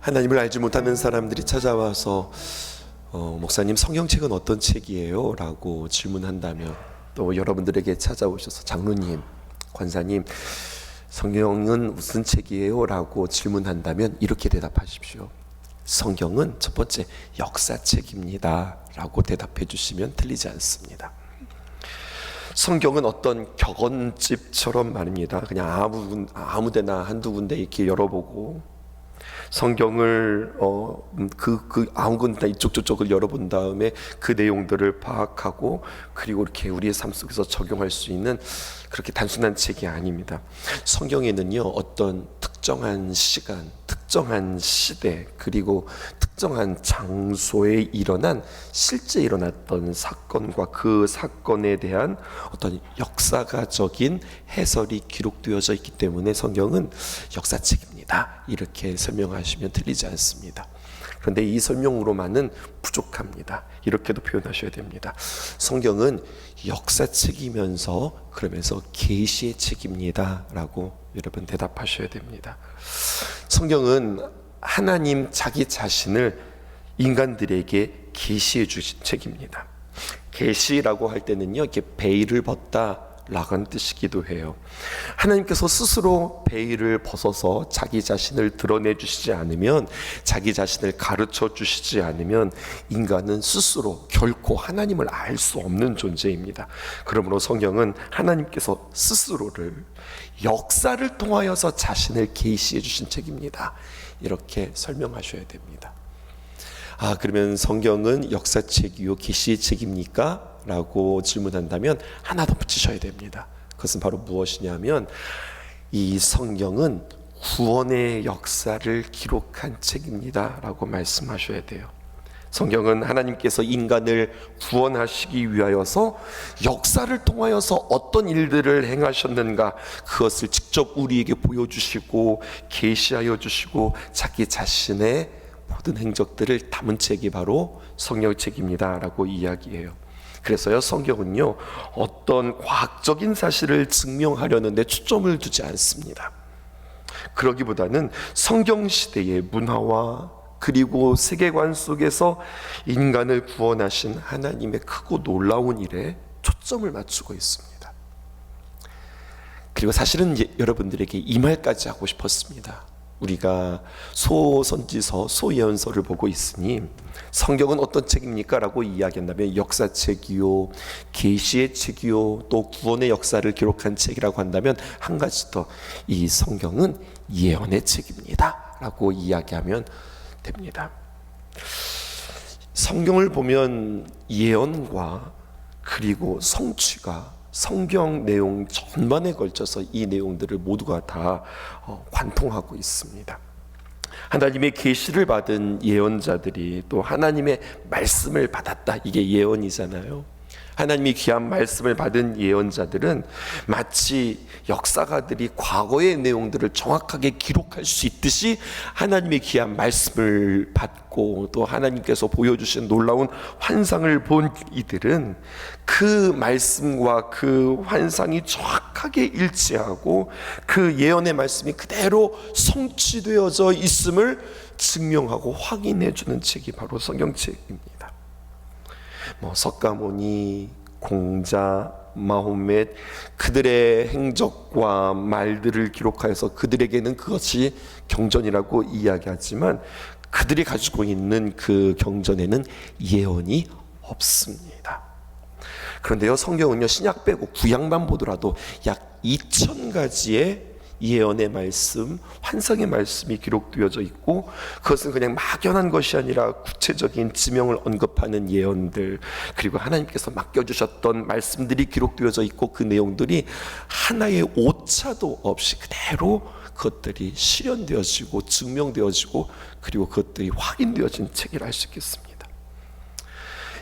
하나님을 알지 못하는 사람들이 찾아와서 목사님 성경책은 어떤 책이에요? 라고 질문한다면, 또 여러분들에게 찾아오셔서 장로님, 권사님 성경은 무슨 책이에요? 라고 질문한다면 이렇게 대답하십시오. 성경은 첫 번째 역사책입니다 라고 대답해 주시면 틀리지 않습니다. 성경은 어떤 격언집처럼 말입니다. 그냥 아무데나 한두 군데 이렇게 열어보고 성경을 아무 군데 이쪽 저쪽을 열어본 다음에 그 내용들을 파악하고 그리고 이렇게 우리의 삶 속에서 적용할 수 있는 그렇게 단순한 책이 아닙니다. 성경에는요, 어떤 특정한 시간, 특정한 시대, 그리고 특정한 장소에 일어난 실제 일어났던 사건과 그 사건에 대한 어떤 역사가적인 해설이 기록되어져 있기 때문에 성경은 역사책입니다, 이렇게 설명하시면 틀리지 않습니다. 그런데 이 설명으로만은 부족합니다. 이렇게도 표현하셔야 됩니다. 성경은 역사책이면서 그러면서 계시의 책입니다 라고 여러분 대답하셔야 됩니다. 성경은 하나님 자기 자신을 인간들에게 계시해 주신 책입니다. 계시라고 할 때는요, 이렇게 베일을 벗다 라는 뜻이기도 해요. 하나님께서 스스로 베일을 벗어서 자기 자신을 드러내 주시지 않으면, 자기 자신을 가르쳐 주시지 않으면 인간은 스스로 결코 하나님을 알 수 없는 존재입니다. 그러므로 성경은 하나님께서 스스로를 역사를 통하여서 자신을 계시해 주신 책입니다, 이렇게 설명하셔야 됩니다. 그러면 성경은 역사책이요 계시의 책입니까? 라고 질문한다면 하나 더 붙이셔야 됩니다. 그것은 바로 무엇이냐면, 이 성경은 구원의 역사를 기록한 책입니다 라고 말씀하셔야 돼요. 성경은 하나님께서 인간을 구원하시기 위하여서 역사를 통하여서 어떤 일들을 행하셨는가, 그것을 직접 우리에게 보여주시고 계시하여 주시고 자기 자신의 모든 행적들을 담은 책이 바로 성경책입니다 라고 이야기해요. 그래서요, 성경은요, 어떤 과학적인 사실을 증명하려는 데 초점을 두지 않습니다. 그러기보다는 성경시대의 문화와 그리고 세계관 속에서 인간을 구원하신 하나님의 크고 놀라운 일에 초점을 맞추고 있습니다. 그리고 사실은 여러분들에게 이 말까지 하고 싶었습니다. 우리가 소선지서, 소예언서를 보고 있으니 성경은 어떤 책입니까? 라고 이야기한다면 역사책이요, 계시의 책이요, 또 구원의 역사를 기록한 책이라고 한다면 한 가지 더, 이 성경은 예언의 책입니다 라고 이야기하면 됩니다. 성경을 보면 예언과 그리고 성취가 성경 내용 전반에 걸쳐서 이 내용들을 모두가 다 관통하고 있습니다. 하나님의 계시를 받은 예언자들이 또 하나님의 말씀을 받았다, 이게 예언이잖아요. 하나님이 귀한 말씀을 받은 예언자들은 마치 역사가들이 과거의 내용들을 정확하게 기록할 수 있듯이 하나님의 귀한 말씀을 받고 또 하나님께서 보여주신 놀라운 환상을 본 이들은 그 말씀과 그 환상이 정확하게 일치하고 그 예언의 말씀이 그대로 성취되어져 있음을 증명하고 확인해 주는 책이 바로 성경책입니다. 석가모니, 공자, 마호멧, 그들의 행적과 말들을 기록하여서 그들에게는 그것이 경전이라고 이야기하지만 그들이 가지고 있는 그 경전에는 예언이 없습니다. 그런데요, 성경은요, 신약 빼고 구약만 보더라도 약 2000가지의 예언의 말씀, 환상의 말씀이 기록되어져 있고, 그것은 그냥 막연한 것이 아니라 구체적인 지명을 언급하는 예언들, 그리고 하나님께서 맡겨주셨던 말씀들이 기록되어져 있고, 그 내용들이 하나의 오차도 없이 그대로 그것들이 실현되어지고 증명되어지고 그리고 그것들이 확인되어진 책이라 할 수 있겠습니다.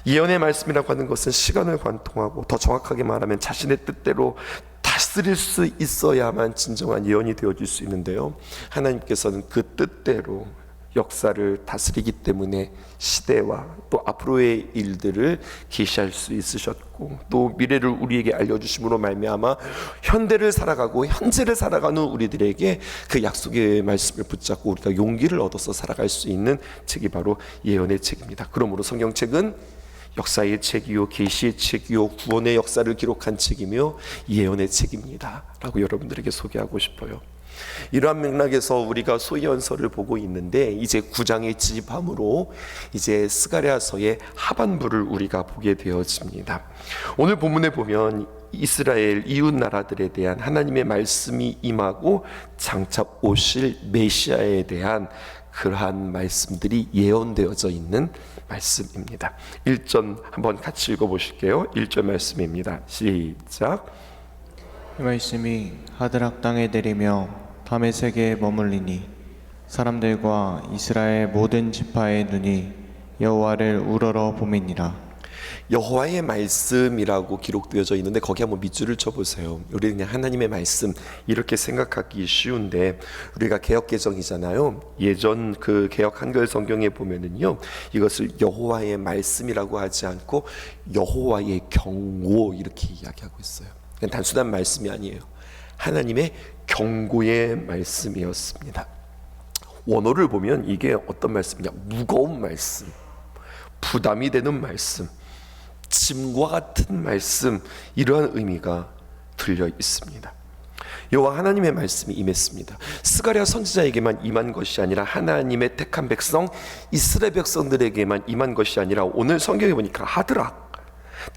예언의 말씀이라고 하는 것은 시간을 관통하고, 더 정확하게 말하면 자신의 뜻대로 다스릴 수 있어야만 진정한 예언이 되어질 수 있는데요, 하나님께서는 그 뜻대로 역사를 다스리기 때문에 시대와 또 앞으로의 일들을 계시할 수 있으셨고, 또 미래를 우리에게 알려주심으로 말미암아 현대를 살아가고 현재를 살아가는 우리들에게 그 약속의 말씀을 붙잡고 우리가 용기를 얻어서 살아갈 수 있는 책이 바로 예언의 책입니다. 그러므로 성경책은 역사의 책이요, 계시의 책이요, 구원의 역사를 기록한 책이며 예언의 책입니다 라고 여러분들에게 소개하고 싶어요. 이러한 맥락에서 우리가 소위언서를 보고 있는데, 이제 9장의 지지함으로 이제 스가랴서의 하반부를 우리가 보게 되어집니다. 오늘 본문에 보면 이스라엘 이웃 나라들에 대한 하나님의 말씀이 임하고 장차 오실 메시아에 대한 그러한 말씀들이 예언되어져 있는 말씀입니다. 1절 한번 같이 읽어보실게요. 1절 말씀입니다. 시작. 이 말씀이 하드락 땅에 내리며 다메섹에 머물리니 사람들과 이스라엘 모든 지파의 눈이 여호와를 우러러 봄이니라. 여호와의 말씀이라고 기록되어져 있는데 거기 한번 밑줄을 쳐보세요. 우리는 그냥 하나님의 말씀 이렇게 생각하기 쉬운데, 우리가 개역개정이잖아요. 예전 그 개역 한글 성경에 보면은요, 이것을 여호와의 말씀이라고 하지 않고 여호와의 경고 이렇게 이야기하고 있어요. 그냥 단순한 말씀이 아니에요. 하나님의 경고의 말씀이었습니다. 원어를 보면 이게 어떤 말씀이냐, 무거운 말씀, 부담이 되는 말씀, 짐과 같은 말씀, 이러한 의미가 들려 있습니다. 여호와 하나님의 말씀이 임했습니다. 스가랴 선지자에게만 임한 것이 아니라 하나님의 택한 백성 이스라엘 백성들에게만 임한 것이 아니라 오늘 성경에 보니까 하드락,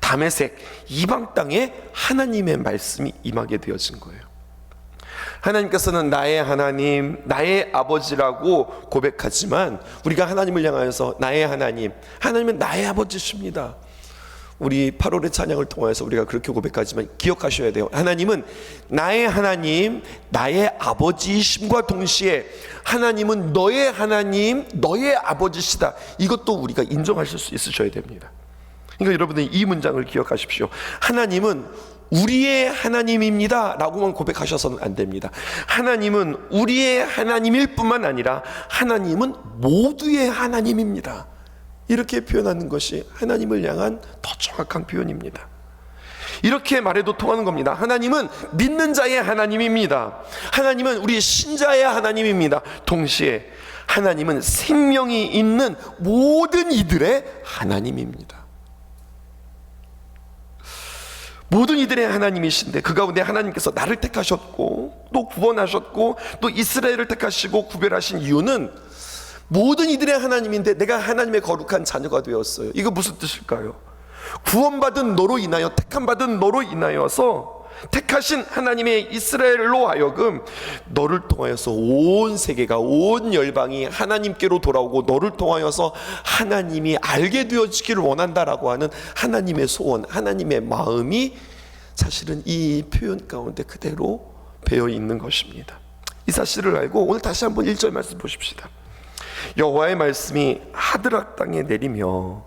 다메섹, 이방 땅에 하나님의 말씀이 임하게 되어진 거예요. 하나님께서는 나의 하나님, 나의 아버지라고 고백하지만 우리가 하나님을 향하여서 나의 하나님, 하나님은 나의 아버지십니다. 우리 8월의 찬양을 통해서 우리가 그렇게 고백하지만 기억하셔야 돼요. 하나님은 나의 하나님, 나의 아버지이심과 동시에 하나님은 너의 하나님, 너의 아버지시다. 이것도 우리가 인정하실 수 있으셔야 됩니다. 그러니까 여러분들 이 문장을 기억하십시오. 하나님은 우리의 하나님입니다 라고만 고백하셔서는 안 됩니다. 하나님은 우리의 하나님일 뿐만 아니라 하나님은 모두의 하나님입니다. 이렇게 표현하는 것이 하나님을 향한 더 정확한 표현입니다. 이렇게 말해도 통하는 겁니다. 하나님은 믿는 자의 하나님입니다. 하나님은 우리 신자의 하나님입니다. 동시에 하나님은 생명이 있는 모든 이들의 하나님입니다. 모든 이들의 하나님이신데 그 가운데 하나님께서 나를 택하셨고 또 구원하셨고 또 이스라엘을 택하시고 구별하신 이유는 모든 이들의 하나님인데 내가 하나님의 거룩한 자녀가 되었어요. 이거 무슨 뜻일까요? 구원받은 너로 인하여, 택함받은 너로 인하여서 택하신 하나님의 이스라엘로 하여금 너를 통하여서 온 세계가, 온 열방이 하나님께로 돌아오고 너를 통하여서 하나님이 알게 되어지기를 원한다라고 하는 하나님의 소원, 하나님의 마음이 사실은 이 표현 가운데 그대로 배어 있는 것입니다. 이 사실을 알고 오늘 다시 한번 1절 말씀 보십시다. 여호와의 말씀이 하드락 땅에 내리며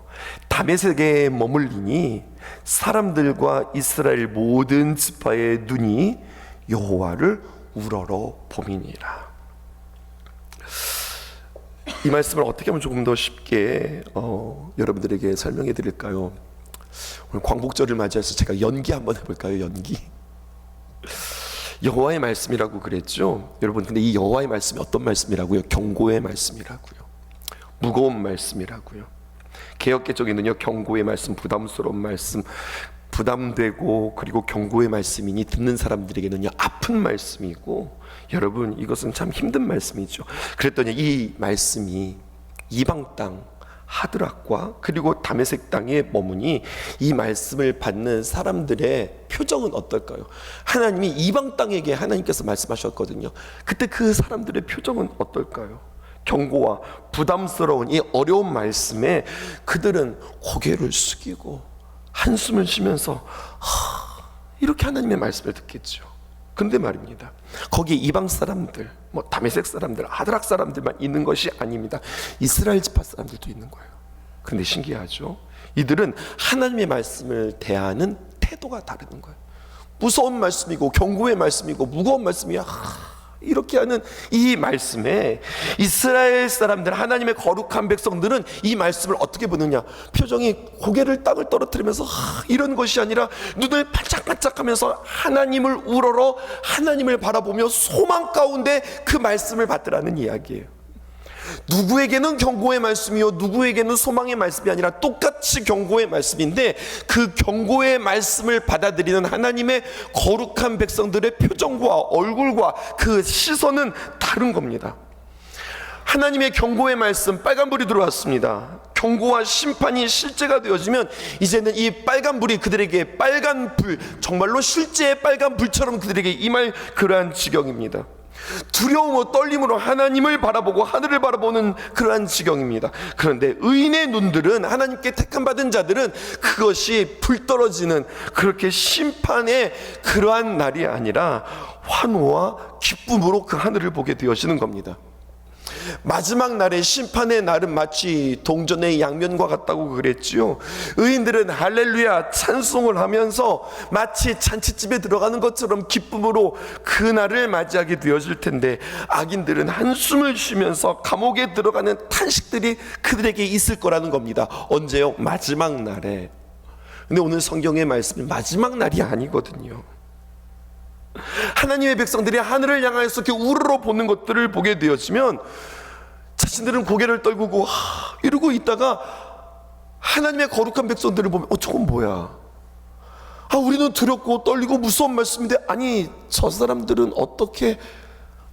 다메섹에 머물리니 사람들과 이스라엘 모든 지파의 눈이 여호와를 우러러 봄이니라. 이 말씀을 어떻게 하면 조금 더 쉽게 여러분들에게 설명해 드릴까요? 오늘 광복절을 맞이해서 제가 연기 한번 해볼까요? 연기. 여호와의 말씀이라고 그랬죠. 여러분, 근데 이 여호와의 말씀이 어떤 말씀이라고요? 경고의 말씀이라고요. 무거운 말씀이라고요. 개역개정에는요, 경고의 말씀, 부담스러운 말씀, 부담되고 그리고 경고의 말씀이니 듣는 사람들에게는요 아픈 말씀이고, 여러분 이것은 참 힘든 말씀이죠. 그랬더니 이 말씀이 이방 땅 하드락과 그리고 다메섹 땅에 머무니 이 말씀을 받는 사람들의 표정은 어떨까요? 하나님이 이방 땅에게 하나님께서 말씀하셨거든요. 그때 그 사람들의 표정은 어떨까요? 경고와 부담스러운 이 어려운 말씀에 그들은 고개를 숙이고 한숨을 쉬면서 이렇게 하나님의 말씀을 듣겠죠. 근데 말입니다, 거기 이방 사람들, 다메섹 사람들, 하드락 사람들만 있는 것이 아닙니다. 이스라엘 지파 사람들도 있는 거예요. 근데 신기하죠? 이들은 하나님의 말씀을 대하는 태도가 다른 거예요. 무서운 말씀이고 경고의 말씀이고 무거운 말씀이야. 이렇게 하는 이 말씀에 이스라엘 사람들, 하나님의 거룩한 백성들은 이 말씀을 어떻게 보느냐, 표정이 고개를 땅을 떨어뜨리면서 이런 것이 아니라 눈을 반짝반짝하면서 하나님을 우러러 하나님을 바라보며 소망 가운데 그 말씀을 받으라는 이야기예요. 누구에게는 경고의 말씀이요 누구에게는 소망의 말씀이 아니라 똑같이 경고의 말씀인데, 그 경고의 말씀을 받아들이는 하나님의 거룩한 백성들의 표정과 얼굴과 그 시선은 다른 겁니다. 하나님의 경고의 말씀, 빨간불이 들어왔습니다. 경고와 심판이 실제가 되어지면 이제는 이 빨간불이 그들에게 빨간불, 정말로 실제의 빨간불처럼 그들에게 임할 그러한 지경입니다. 두려움과 떨림으로 하나님을 바라보고 하늘을 바라보는 그러한 지경입니다. 그런데 의인의 눈들은, 하나님께 택함받은 자들은 그것이 불 떨어지는 그렇게 심판의 그러한 날이 아니라 환호와 기쁨으로 그 하늘을 보게 되어지는 겁니다. 마지막 날의 심판의 날은 마치 동전의 양면과 같다고 그랬지요. 의인들은 할렐루야 찬송을 하면서 마치 잔치집에 들어가는 것처럼 기쁨으로 그 날을 맞이하게 되어질 텐데, 악인들은 한숨을 쉬면서 감옥에 들어가는 탄식들이 그들에게 있을 거라는 겁니다. 언제요? 마지막 날에. 근데 오늘 성경의 말씀은 마지막 날이 아니거든요. 하나님의 백성들이 하늘을 향하여서 이렇게 우러러 보는 것들을 보게 되어지면 자신들은 고개를 떨구고 이러고 있다가 하나님의 거룩한 백성들을 보면 저건 뭐야? 우리는 두렵고 떨리고 무서운 말씀인데, 아니 저 사람들은 어떻게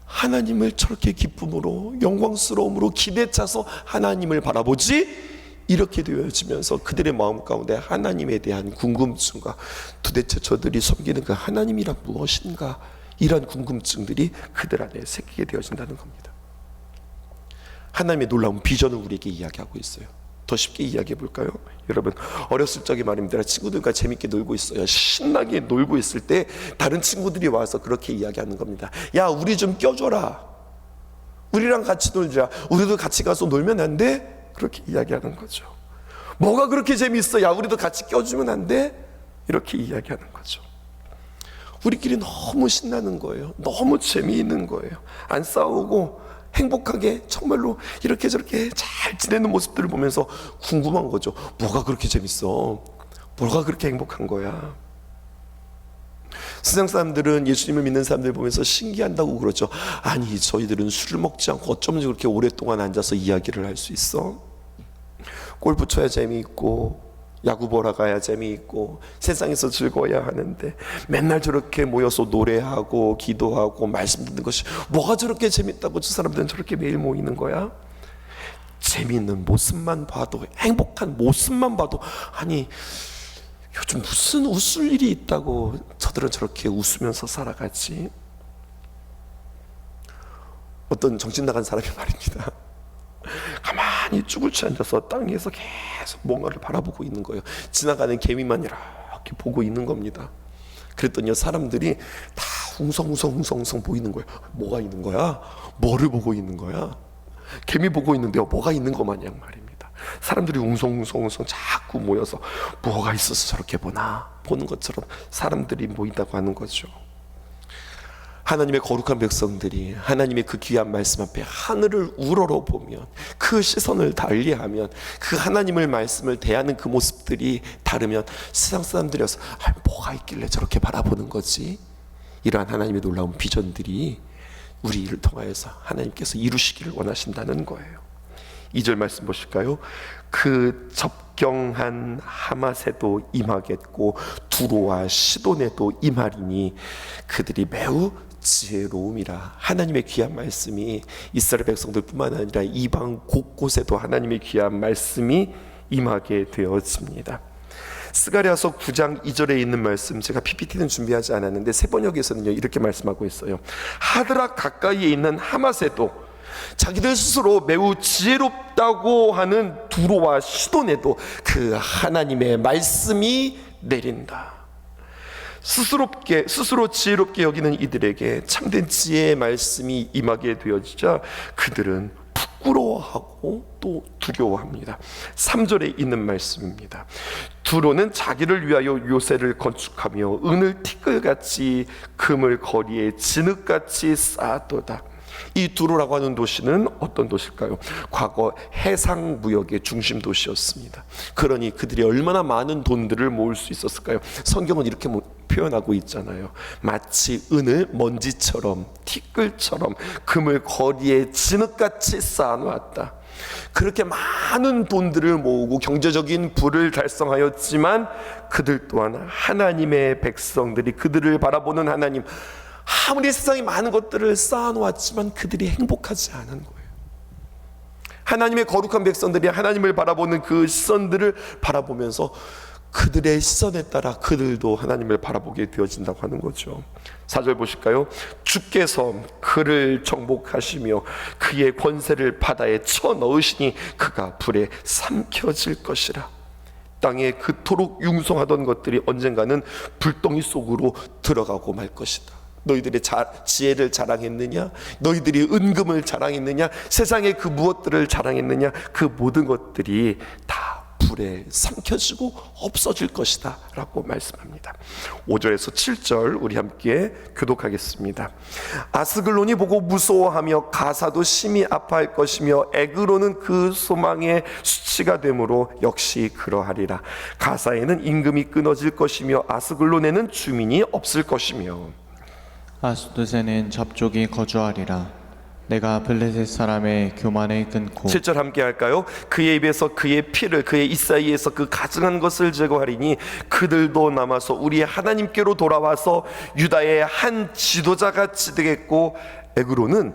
하나님을 저렇게 기쁨으로 영광스러움으로 기대 차서 하나님을 바라보지? 이렇게 되어지면서 그들의 마음 가운데 하나님에 대한 궁금증과 도대체 저들이 섬기는 그 하나님이란 무엇인가, 이런 궁금증들이 그들 안에 새기게 되어진다는 겁니다. 하나님의 놀라운 비전을 우리에게 이야기하고 있어요. 더 쉽게 이야기해 볼까요? 여러분, 어렸을 적에 말입니다. 친구들과 재밌게 놀고 있어요. 신나게 놀고 있을 때 다른 친구들이 와서 그렇게 이야기하는 겁니다. 야, 우리 좀 껴줘라. 우리랑 같이 놀자. 우리도 같이 가서 놀면 안 돼? 그렇게 이야기하는 거죠. 뭐가 그렇게 재미있어? 야, 우리도 같이 껴주면 안 돼? 이렇게 이야기하는 거죠. 우리끼리 너무 신나는 거예요. 너무 재미있는 거예요. 안 싸우고 행복하게 정말로 이렇게 저렇게 잘 지내는 모습들을 보면서 궁금한 거죠. 뭐가 그렇게 재밌어? 뭐가 그렇게 행복한 거야? 세상 사람들은 예수님을 믿는 사람들 보면서 신기한다고 그러죠. 아니 저희들은 술을 먹지 않고 어쩌면 그렇게 오랫동안 앉아서 이야기를 할 수 있어? 골프 쳐야 재미있고 야구 보러 가야 재미있고 세상에서 즐거워야 하는데 맨날 저렇게 모여서 노래하고 기도하고 말씀 듣는 것이 뭐가 저렇게 재밌다고 저 사람들은 저렇게 매일 모이는 거야? 재미있는 모습만 봐도, 행복한 모습만 봐도, 아니 요즘 무슨 웃을 일이 있다고 저들은 저렇게 웃으면서 살아가지? 어떤 정신 나간 사람이 말입니다. 가만히 쭈글쭈 앉아서 땅에서 계속 뭔가를 바라보고 있는 거예요. 지나가는 개미만 이렇게 보고 있는 겁니다. 그랬더니 사람들이 다 웅성웅성 보이는 거예요. 뭐가 있는 거야? 뭐를 보고 있는 거야? 개미 보고 있는데요, 뭐가 있는 것 마냥 말입니다. 사람들이 웅성웅성 자꾸 모여서 뭐가 있어서 저렇게 보는 것처럼 사람들이 모인다고 하는 거죠. 하나님의 거룩한 백성들이 하나님의 그 귀한 말씀 앞에 하늘을 우러러 보면, 그 시선을 달리하면, 그 하나님의 말씀을 대하는 그 모습들이 다르면 세상 사람들이어서 뭐가 있길래 저렇게 바라보는 거지? 이러한 하나님의 놀라운 비전들이 우리를 통하여서 하나님께서 이루시기를 원하신다는 거예요. 2절 말씀 보실까요? 그 접경한 하맛에도 임하겠고 두로와 시돈에도 임하리니 그들이 매우 지혜로움이라. 하나님의 귀한 말씀이 이스라엘 백성들뿐만 아니라 이방 곳곳에도 하나님의 귀한 말씀이 임하게 되었습니다. 스가랴서 9장 2절에 있는 말씀, 제가 PPT는 준비하지 않았는데 세번역에서는요 이렇게 말씀하고 있어요. 하드락 가까이에 있는 하맛에도 자기들 스스로 매우 지혜롭다고 하는 두로와 시돈에도 그 하나님의 말씀이 내린다. 스스로 지혜롭게 여기는 이들에게 참된 지혜의 말씀이 임하게 되어지자 그들은 부끄러워하고 또 두려워합니다. 3절에 있는 말씀입니다. 두로는 자기를 위하여 요새를 건축하며 은을 티끌같이 금을 거리에 진흙같이 쌓았도다. 이 두로라고 하는 도시는 어떤 도시일까요? 과거 해상무역의 중심 도시였습니다. 그러니 그들이 얼마나 많은 돈들을 모을 수 있었을까요? 성경은 이렇게 표현하고 있잖아요. 마치 은을 먼지처럼 티끌처럼 금을 거리에 진흙같이 쌓아놓았다. 그렇게 많은 돈들을 모으고 경제적인 부를 달성하였지만 그들 또한 하나님의 백성들이 그들을 바라보는 하나님, 아무리 세상에 많은 것들을 쌓아놓았지만 그들이 행복하지 않은 거예요. 하나님의 거룩한 백성들이 하나님을 바라보는 그 시선들을 바라보면서 그들의 시선에 따라 그들도 하나님을 바라보게 되어진다고 하는 거죠. 4절 보실까요? 주께서 그를 정복하시며 그의 권세를 바다에 쳐넣으시니 그가 불에 삼켜질 것이라. 땅에 그토록 융성하던 것들이 언젠가는 불덩이 속으로 들어가고 말 것이다. 너희들의 지혜를 자랑했느냐? 너희들이 은금을 자랑했느냐? 세상의 그 무엇들을 자랑했느냐? 그 모든 것들이 다 불에 삼켜지고 없어질 것이다 라고 말씀합니다. 5절에서 7절 우리 함께 교독하겠습니다. 아스글론이 보고 무서워하며 가사도 심히 아파할 것이며 에그로는 그 소망의 수치가 되므로 역시 그러하리라. 가사에는 임금이 끊어질 것이며 아스글론에는 주민이 없을 것이며 아스돗에는 잡족이 거주하리라. 내가 블레셋 사람의 교만을 끊고 7절 함께 할까요? 그의 입에서 그의 피를 그의 이사이에서 그 가증한 것을 제거하리니 그들도 남아서 우리 하나님께로 돌아와서 유다의 한 지도자같이 되겠고 에그로는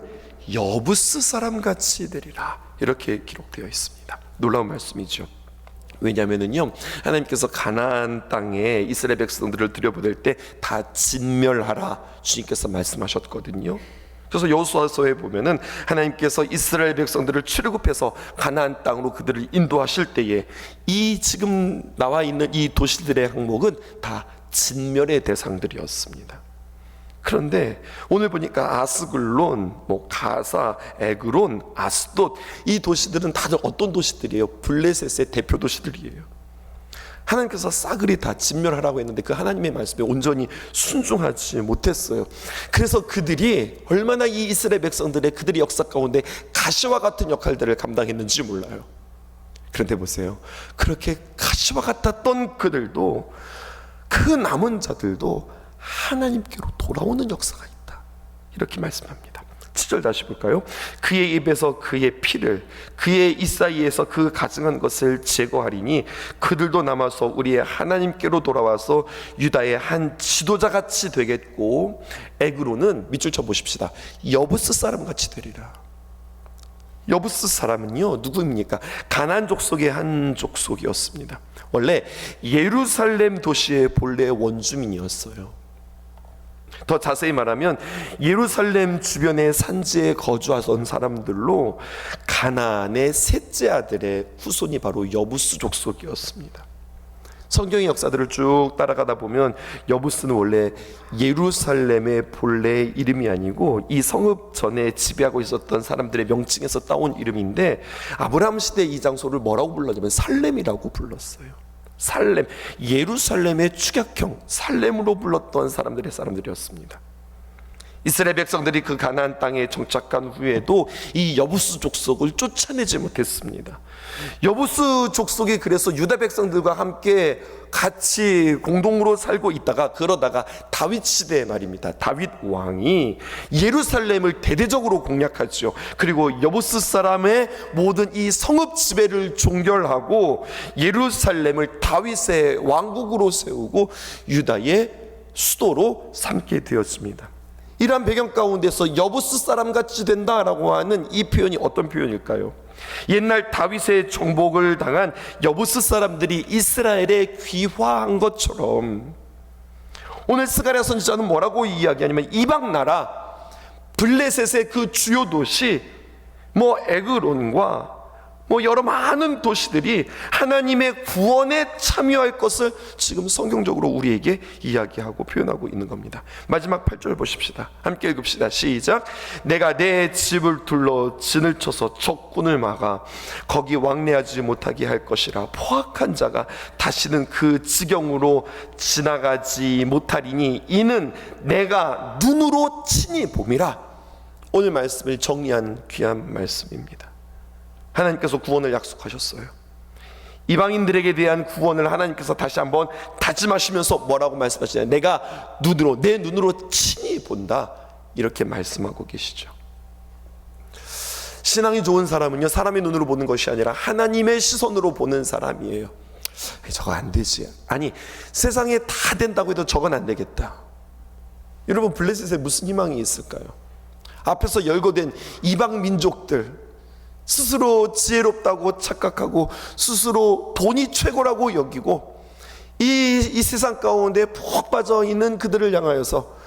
여부스 사람같이 되리라. 이렇게 기록되어 있습니다. 놀라운 말씀이죠. 왜냐하면요, 하나님께서 가나안 땅에 이스라엘 백성들을 들여보낼 때 다 진멸하라 주님께서 말씀하셨거든요. 그래서 여호수아서에 보면은 하나님께서 이스라엘 백성들을 출애굽해서 가나안 땅으로 그들을 인도하실 때에 이 지금 나와 있는 이 도시들의 항목은 다 진멸의 대상들이었습니다. 그런데 오늘 보니까 아스글론, 가사, 에그론, 아스돗 이 도시들은 다들 어떤 도시들이에요? 블레셋의 대표 도시들이에요. 하나님께서 싸그리 다 진멸하라고 했는데 그 하나님의 말씀에 온전히 순종하지 못했어요. 그래서 그들이 얼마나 이 이스라엘 백성들의 그들의 역사 가운데 가시와 같은 역할들을 감당했는지 몰라요. 그런데 보세요, 그렇게 가시와 같았던 그들도, 그 남은 자들도 하나님께로 돌아오는 역사가 있다, 이렇게 말씀합니다. 7절 다시 볼까요? 그의 입에서 그의 피를 그의 이사이에서 그 가증한 것을 제거하리니 그들도 남아서 우리의 하나님께로 돌아와서 유다의 한 지도자같이 되겠고 에그로는 밑줄 쳐보십시다. 여부스 사람같이 되리라. 여부스 사람은요 누구입니까? 가나안 족속의 한 족속이었습니다. 원래 예루살렘 도시의 본래 원주민이었어요. 더 자세히 말하면 예루살렘 주변의 산지에 거주하던 사람들로 가나안의 셋째 아들의 후손이 바로 여부스 족속이었습니다. 성경의 역사들을 쭉 따라가다 보면 여부스는 원래 예루살렘의 본래 이름이 아니고 이 성읍 전에 지배하고 있었던 사람들의 명칭에서 따온 이름인데 아브라함 시대 이 장소를 뭐라고 불렀냐면 살렘이라고 불렀어요. 살렘, 예루살렘의 축약형 살렘으로 불렀던 사람들이었습니다. 이스라엘 백성들이 그 가나안 땅에 정착한 후에도 이 여부스 족속을 쫓아내지 못했습니다. 여부스 족속이 그래서 유다 백성들과 함께 같이 공동으로 살고 있다가 그러다가 다윗 시대의 말입니다. 다윗 왕이 예루살렘을 대대적으로 공략하죠. 그리고 여부스 사람의 모든 이 성읍 지배를 종결하고 예루살렘을 다윗의 왕국으로 세우고 유다의 수도로 삼게 되었습니다. 이러한 배경 가운데서 여부스 사람같이 된다라고 하는 이 표현이 어떤 표현일까요? 옛날 다윗의 정복을 당한 여부스 사람들이 이스라엘에 귀화한 것처럼 오늘 스가랴 선지자는 뭐라고 이야기하냐면 이방 나라 블레셋의 그 주요 도시 에그론과 여러 많은 도시들이 하나님의 구원에 참여할 것을 지금 성경적으로 우리에게 이야기하고 표현하고 있는 겁니다. 마지막 8절 보십시다. 함께 읽읍시다. 시작. 내가 내 집을 둘러 진을 쳐서 적군을 막아 거기 왕래하지 못하게 할 것이라. 포악한 자가 다시는 그 지경으로 지나가지 못하리니 이는 내가 눈으로 친히 봄이라. 오늘 말씀을 정리한 귀한 말씀입니다. 하나님께서 구원을 약속하셨어요. 이방인들에게 대한 구원을 하나님께서 다시 한번 다짐하시면서 뭐라고 말씀하시냐면 내가 내 눈으로 친히 본다, 이렇게 말씀하고 계시죠. 신앙이 좋은 사람은요, 사람의 눈으로 보는 것이 아니라 하나님의 시선으로 보는 사람이에요. 저거 안 되지, 아니 세상에 다 된다고 해도 저건 안 되겠다. 여러분, 블레셋에 무슨 희망이 있을까요? 앞에서 열거된 이방 민족들, 스스로 지혜롭다고 착각하고 스스로 돈이 최고라고 여기고 이 세상 가운데 푹 빠져있는 그들을 향하여서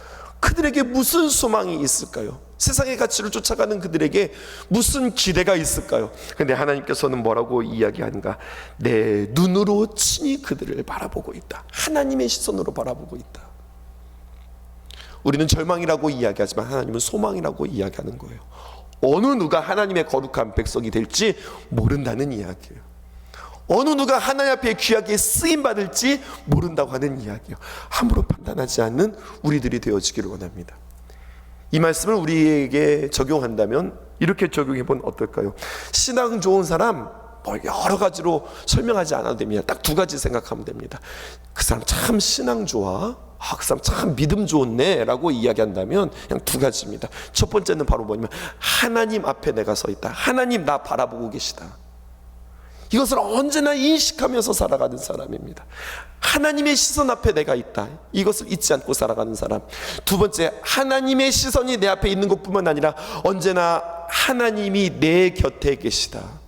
그들에게 무슨 소망이 있을까요? 세상의 가치를 쫓아가는 그들에게 무슨 기대가 있을까요? 그런데 하나님께서는 뭐라고 이야기하는가? 내 눈으로 친히 그들을 바라보고 있다. 하나님의 시선으로 바라보고 있다. 우리는 절망이라고 이야기하지만 하나님은 소망이라고 이야기하는 거예요. 어느 누가 하나님의 거룩한 백성이 될지 모른다는 이야기예요. 어느 누가 하나님 앞에 귀하게 쓰임받을지 모른다고 하는 이야기예요. 함부로 판단하지 않는 우리들이 되어지기를 원합니다. 이 말씀을 우리에게 적용한다면 이렇게 적용해보면 어떨까요? 신앙 좋은 사람 여러 가지로 설명하지 않아도 됩니다. 딱 두 가지 생각하면 됩니다. 그 사람 참 신앙 좋아, 그 사람 참 믿음 좋네 라고 이야기한다면 그냥 두 가지입니다. 첫 번째는 바로 뭐냐면 하나님 앞에 내가 서 있다. 하나님 나 바라보고 계시다. 이것을 언제나 인식하면서 살아가는 사람입니다. 하나님의 시선 앞에 내가 있다. 이것을 잊지 않고 살아가는 사람. 두 번째, 하나님의 시선이 내 앞에 있는 것뿐만 아니라 언제나 하나님이 내 곁에 계시다.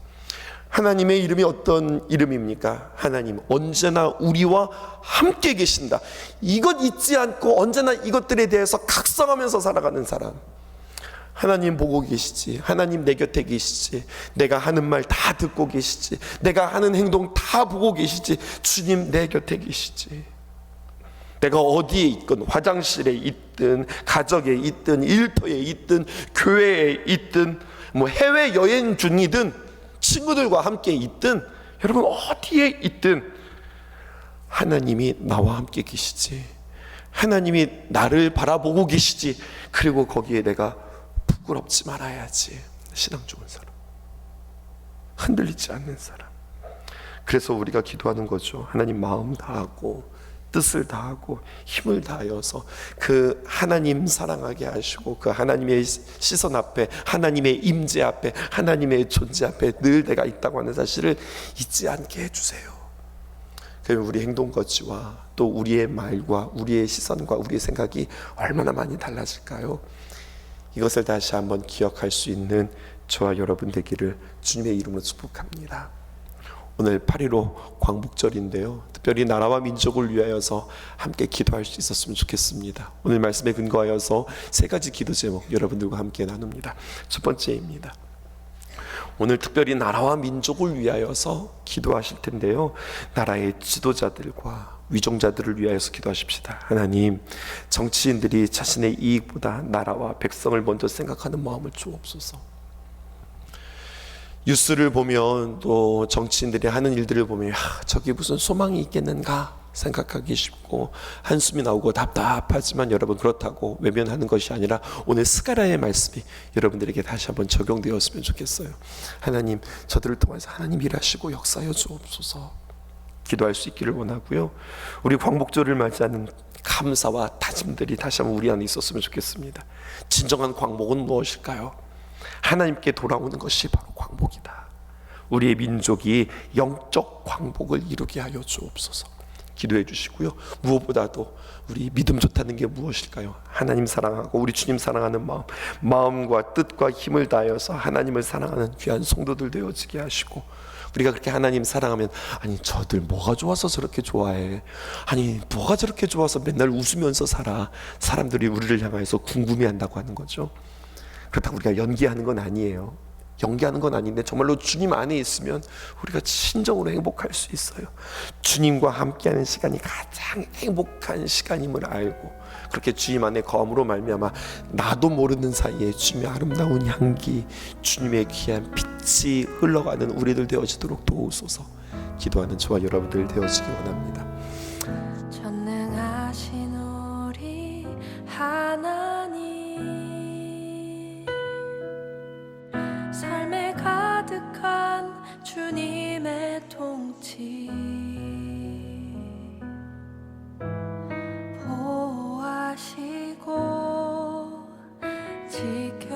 하나님의 이름이 어떤 이름입니까? 하나님 언제나 우리와 함께 계신다. 이것 잊지 않고 언제나 이것들에 대해서 각성하면서 살아가는 사람. 하나님 보고 계시지, 하나님 내 곁에 계시지, 내가 하는 말 다 듣고 계시지, 내가 하는 행동 다 보고 계시지, 주님 내 곁에 계시지. 내가 어디에 있건, 화장실에 있든 가정에 있든 일터에 있든 교회에 있든 해외여행 중이든 친구들과 함께 있든, 여러분 어디에 있든 하나님이 나와 함께 계시지, 하나님이 나를 바라보고 계시지. 그리고 거기에 내가 부끄럽지 말아야지. 신앙 좋은 사람, 흔들리지 않는 사람. 그래서 우리가 기도하는 거죠. 하나님 마음 다하고 뜻을 다하고 힘을 다하여서 그 하나님 사랑하게 하시고 그 하나님의 시선 앞에, 하나님의 임재 앞에, 하나님의 존재 앞에 늘 내가 있다고 하는 사실을 잊지 않게 해주세요. 그러면 우리 행동거지와 또 우리의 말과 우리의 시선과 우리의 생각이 얼마나 많이 달라질까요? 이것을 다시 한번 기억할 수 있는 저와 여러분 되기를 주님의 이름으로 축복합니다. 오늘 8.15 광복절인데요, 특별히 나라와 민족을 위하여서 함께 기도할 수 있었으면 좋겠습니다. 오늘 말씀에 근거하여서 세 가지 기도 제목 여러분들과 함께 나눕니다. 첫 번째입니다. 오늘 특별히 나라와 민족을 위하여서 기도하실 텐데요, 나라의 지도자들과 위종자들을 위하여서 기도하십시다. 하나님, 정치인들이 자신의 이익보다 나라와 백성을 먼저 생각하는 마음을 주옵소서. 뉴스를 보면 또 정치인들이 하는 일들을 보면 저기 무슨 소망이 있겠는가 생각하기 쉽고 한숨이 나오고 답답하지만 여러분, 그렇다고 외면하는 것이 아니라 오늘 스가랴의 말씀이 여러분들에게 다시 한번 적용되었으면 좋겠어요. 하나님, 저들을 통해서 하나님 일하시고 역사하여 주옵소서. 기도할 수 있기를 원하고요, 우리 광복절을 맞이하는 감사와 다짐들이 다시 한번 우리 안에 있었으면 좋겠습니다. 진정한 광복은 무엇일까요? 하나님께 돌아오는 것이 바로 광복이다. 우리의 민족이 영적 광복을 이루게 하여 주옵소서. 기도해 주시고요, 무엇보다도 우리 믿음 좋다는 게 무엇일까요? 하나님 사랑하고 우리 주님 사랑하는 마음과 뜻과 힘을 다하여서 하나님을 사랑하는 귀한 성도들 되어지게 하시고, 우리가 그렇게 하나님 사랑하면 아니 저들 뭐가 좋아서 저렇게 좋아해, 아니 뭐가 저렇게 좋아서 맨날 웃으면서 살아, 사람들이 우리를 향해서 궁금해한다고 하는 거죠. 그렇다고 우리가 연기하는 건 아니에요. 연기하는 건 아닌데 정말로 주님 안에 있으면 우리가 진정으로 행복할 수 있어요. 주님과 함께하는 시간이 가장 행복한 시간임을 알고 그렇게 주님 안에 거함으로 말미암아 나도 모르는 사이에 주님의 아름다운 향기, 주님의 귀한 빛이 흘러가는 우리들 되어지도록 도우소서. 기도하는 저와 여러분들 되어지기 원합니다. 전능하신 우리 하나님, 삶에 가득한 주님의 통치 보호하시고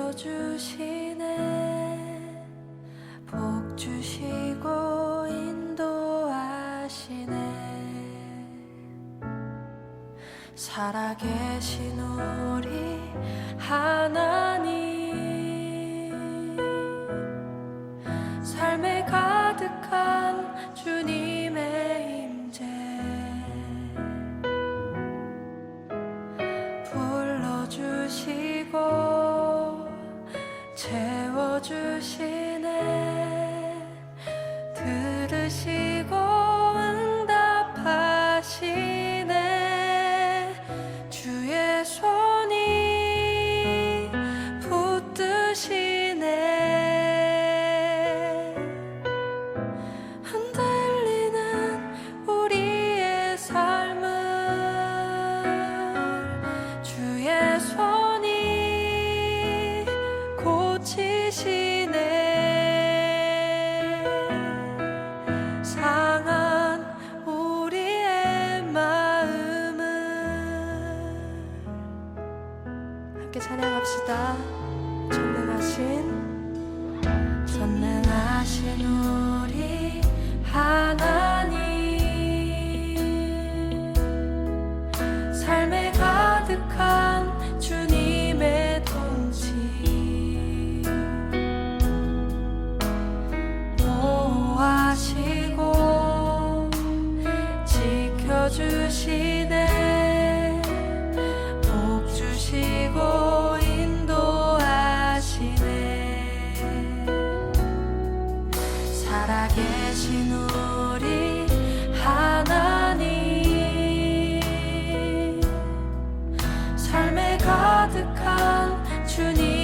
지켜주시네, 복 주시고 인도하시네. 살아계신 우리 하나님, 삶에 가득한 주님의 임재 불러주시고 채워주시네, 들으시고 응답하시네. 주의 손이 붙드시네, 흔들리는 우리의 삶을 주의 손이 고치시네. 상한 우리의 마음을 함께 찬양합시다. 전능하신 우리 하나님, 삶에 가득한 주님의 통치 보호하시고 지켜주시네, 복 주시고 인도하시네. 살아계신 우리 하나님, 삶에 가득한 주님